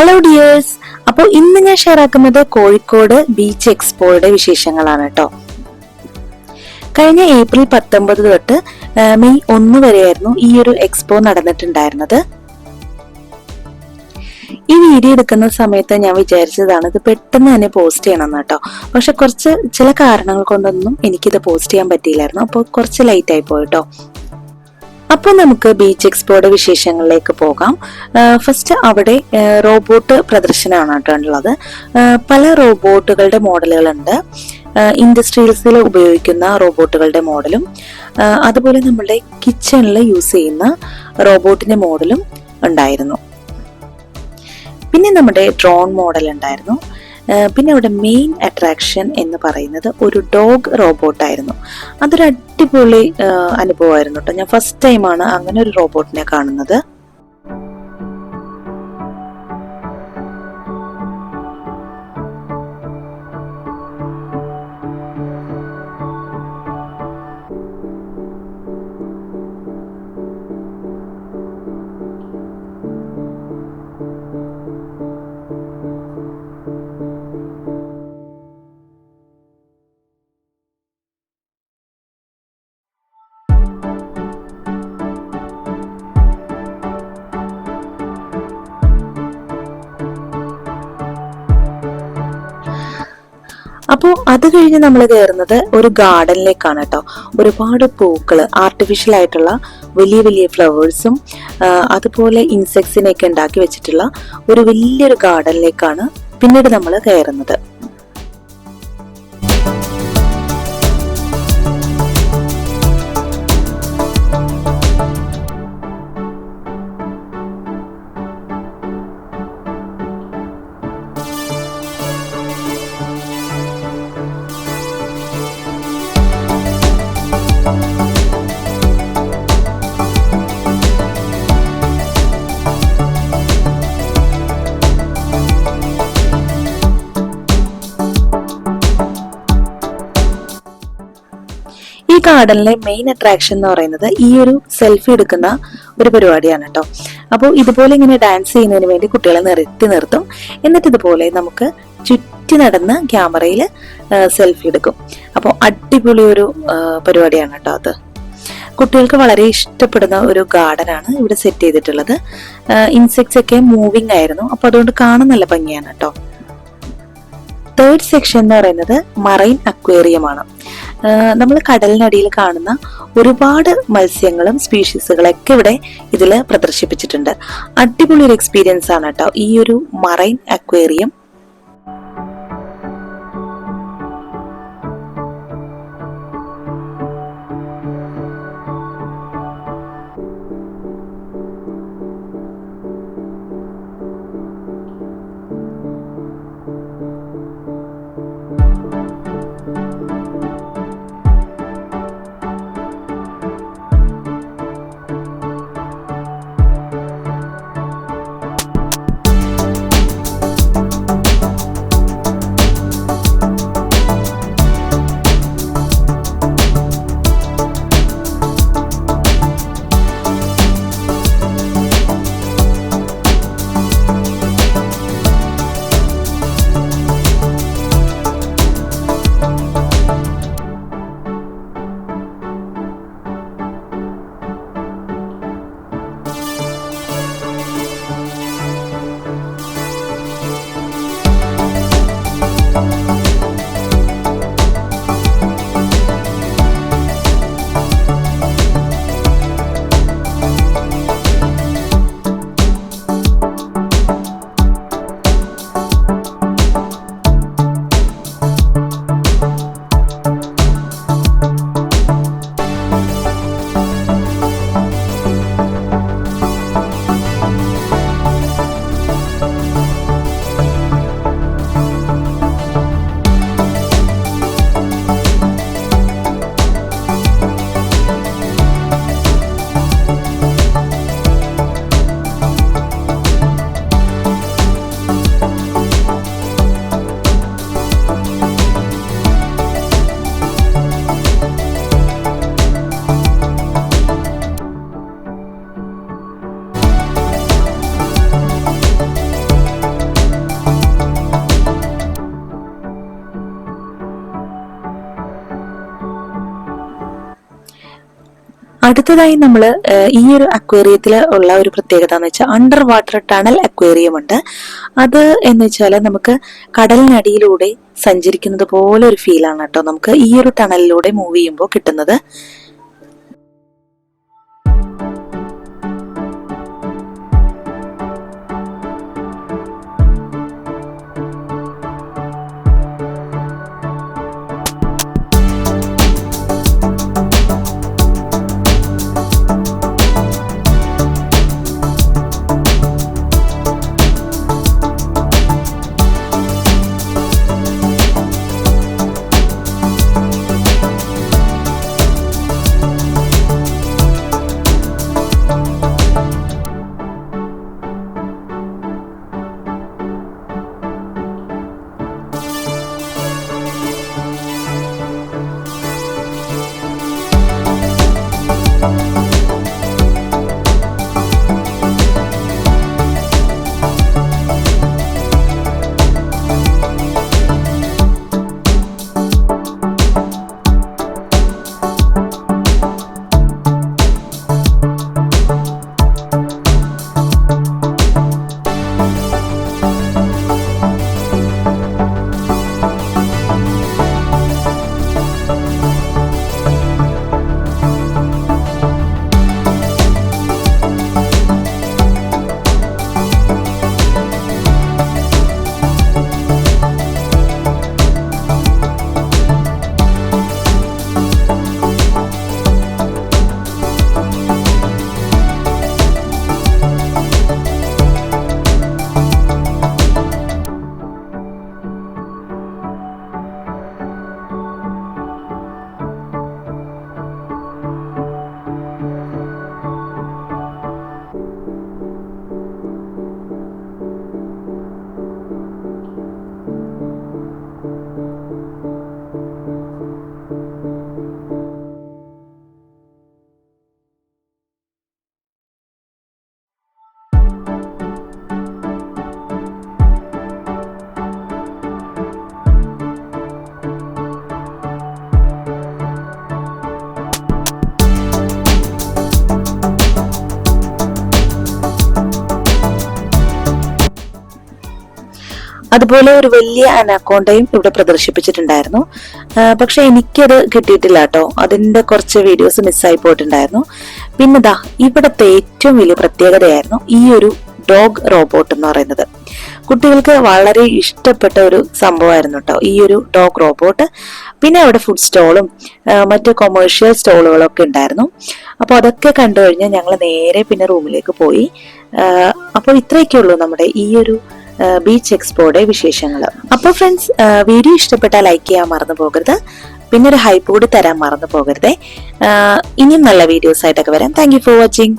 Hello dears. അപ്പോൾ ഇന്ന് ഞാൻ ഷെയർ ആക്കുന്നത് കോഴിക്കോട് ബീച്ച് എക്സ്പോയുടെ വിശേഷങ്ങളാണ് കേട്ടോ. കഴിഞ്ഞ ഏപ്രിൽ 19 തൊട്ട് മെയ് 1 വരെയായിരുന്നു ഈ ഒരു എക്സ്പോ നടന്നിട്ടുണ്ടായിരുന്നത്. ഈ വീഡിയോ എടുക്കുന്ന സമയത്ത് ഞാൻ വിചാരിച്ചതാണ് ഇത് പെട്ടെന്ന് തന്നെ പോസ്റ്റ് ചെയ്യണം കേട്ടോ. പക്ഷെ ചില കാരണങ്ങൾ കൊണ്ടൊന്നും എനിക്കിത് പോസ്റ്റ് ചെയ്യാൻ പറ്റിയില്ലായിരുന്നു. അപ്പോൾ കുറച്ച് ലൈറ്റ് ആയി പോയിട്ടോ. അപ്പോൾ നമുക്ക് ബീച്ച് എക്സ്പോയുടെ വിശേഷങ്ങളിലേക്ക് പോകാം. ഫസ്റ്റ് അവിടെ റോബോട്ട് പ്രദർശനമാണ് കേട്ടോ ഉള്ളത്. പല റോബോട്ടുകളുടെ മോഡലുകളുണ്ട്. ഇൻഡസ്ട്രീസിൽ ഉപയോഗിക്കുന്ന റോബോട്ടുകളുടെ മോഡലും അതുപോലെ നമ്മുടെ കിച്ചണിൽ യൂസ് ചെയ്യുന്ന റോബോട്ടിന്റെ മോഡലും ഉണ്ടായിരുന്നു. പിന്നെ നമ്മുടെ ഡ്രോൺ മോഡൽ ഉണ്ടായിരുന്നു. പിന്നെ അവിടെ മെയിൻ അട്രാക്ഷൻ എന്ന് പറയുന്നത് ഒരു ഡോഗ് റോബോട്ടായിരുന്നു. അതൊരു അടിപൊളി അനുഭവമായിരുന്നു കേട്ടോ. ഞാൻ ഫസ്റ്റ് ടൈമാണ് അങ്ങനെ ഒരു റോബോട്ടിനെ കാണുന്നത്. അപ്പോൾ അത് കഴിഞ്ഞ് നമ്മൾ കയറുന്നത് ഒരു ഗാർഡനിലേക്കാണ് കേട്ടോ. ഒരുപാട് പൂക്കള്, ആർട്ടിഫിഷ്യൽ ആയിട്ടുള്ള വലിയ വലിയ ഫ്ലവേഴ്സും അതുപോലെ ഇൻസെക്ട്സിനെയൊക്കെ ഉണ്ടാക്കി വെച്ചിട്ടുള്ള ഒരു വലിയൊരു ഗാർഡനിലേക്കാണ് പിന്നീട് നമ്മൾ കയറുന്നത്. ഈ ഗാർഡനിലെ മെയിൻ അട്രാക്ഷൻ എന്ന് പറയുന്നത് ഈ ഒരു സെൽഫി എടുക്കുന്ന ഒരു പരിപാടിയാണ് കേട്ടോ. അപ്പോൾ ഇതുപോലെ ഇങ്ങനെ ഡാൻസ് ചെയ്യുന്നതിന് വേണ്ടി കുട്ടികളെ നിർത്തും. എന്നിട്ട് ഇതുപോലെ നമുക്ക് ചുറ്റി നടന്ന് ക്യാമറയിൽ സെൽഫി എടുക്കും. അപ്പോൾ അടിപൊളി ഒരു പരിപാടിയാണ് കേട്ടോ അത്. കുട്ടികൾക്ക് വളരെ ഇഷ്ടപ്പെടുന്ന ഒരു ഗാർഡനാണ് ഇവിടെ സെറ്റ് ചെയ്തിട്ടുള്ളത്. ഇൻസെക്ട്സ് ഒക്കെ മൂവിങ് ആയിരുന്നു. അപ്പൊ അതുകൊണ്ട് കാണാൻ നല്ല ഭംഗിയാണ് കേട്ടോ. തേർഡ് സെക്ഷൻ എന്ന് പറയുന്നത് മറൈൻ അക്വേറിയമാണ്. നമ്മൾ കടലിനടിയിൽ കാണുന്ന ഒരുപാട് മത്സ്യങ്ങളും സ്പീഷീസുകളൊക്കെ ഇവിടെ ഇതിൽ പ്രദർശിപ്പിച്ചിട്ടുണ്ട്. അടിപൊളി ഒരു എക്സ്പീരിയൻസ് ആണ് കേട്ടോ ഈ ഒരു മറൈൻ അക്വേറിയം. അടുത്തതായി നമ്മൾ ഈ ഒരു അക്വേറിയത്തിൽ ഉള്ള ഒരു പ്രത്യേകത എന്ന് വെച്ചാൽ അണ്ടർ വാട്ടർ ടണൽ അക്വേറിയം ഉണ്ട്. അത് എന്ന് വെച്ചാൽ നമുക്ക് കടലിനടിയിലൂടെ സഞ്ചരിക്കുന്നത് പോലെ ഒരു ഫീലാണ് കേട്ടോ നമുക്ക് ഈ ഒരു ടണലിലൂടെ മൂവ് ചെയ്യുമ്പോൾ കിട്ടുന്നത്. അതുപോലെ ഒരു വലിയ അനാക്കോണ്ടയും ഇവിടെ പ്രദർശിപ്പിച്ചിട്ടുണ്ടായിരുന്നു. പക്ഷെ എനിക്കത് കിട്ടിയിട്ടില്ല കേട്ടോ, അതിന്റെ കുറച്ച് വീഡിയോസ് മിസ്സായി പോയിട്ടുണ്ടായിരുന്നു. പിന്നെതാ ഇവിടത്തെ ഏറ്റവും വലിയ പ്രത്യേകതയായിരുന്നു ഈ ഒരു ഡോഗ് റോബോട്ട് എന്ന് പറയുന്നത്. കുട്ടികൾക്ക് വളരെ ഇഷ്ടപ്പെട്ട ഒരു സംഭവമായിരുന്നു കേട്ടോ ഈ ഒരു ഡോഗ് റോബോട്ട്. പിന്നെ അവിടെ ഫുഡ് സ്റ്റോളും മറ്റു കൊമേഴ്ഷ്യൽ സ്റ്റോളുകളൊക്കെ ഉണ്ടായിരുന്നു. അപ്പോൾ അതൊക്കെ കണ്ടു കഴിഞ്ഞാൽ ഞങ്ങൾ നേരെ പിന്നെ റൂമിലേക്ക് പോയി. അപ്പോൾ ഇത്രയൊക്കെ ഉള്ളൂ നമ്മുടെ ഈ ഒരു ബീച്ച് എക്സ്പോയുടെ വിശേഷങ്ങൾ. അപ്പോൾ ഫ്രണ്ട്സ്, വീഡിയോ ഇഷ്ടപ്പെട്ടാൽ ലൈക്ക് ചെയ്യാൻ മറന്നു പോകരുത്. പിന്നെ ഒരു ഹൈപ്പ് കൂടി തരാൻ മറന്നു പോകരുതേ. ഇനിയും നല്ല വീഡിയോസ് ആയിട്ടൊക്കെ വരാം. Thank you for watching.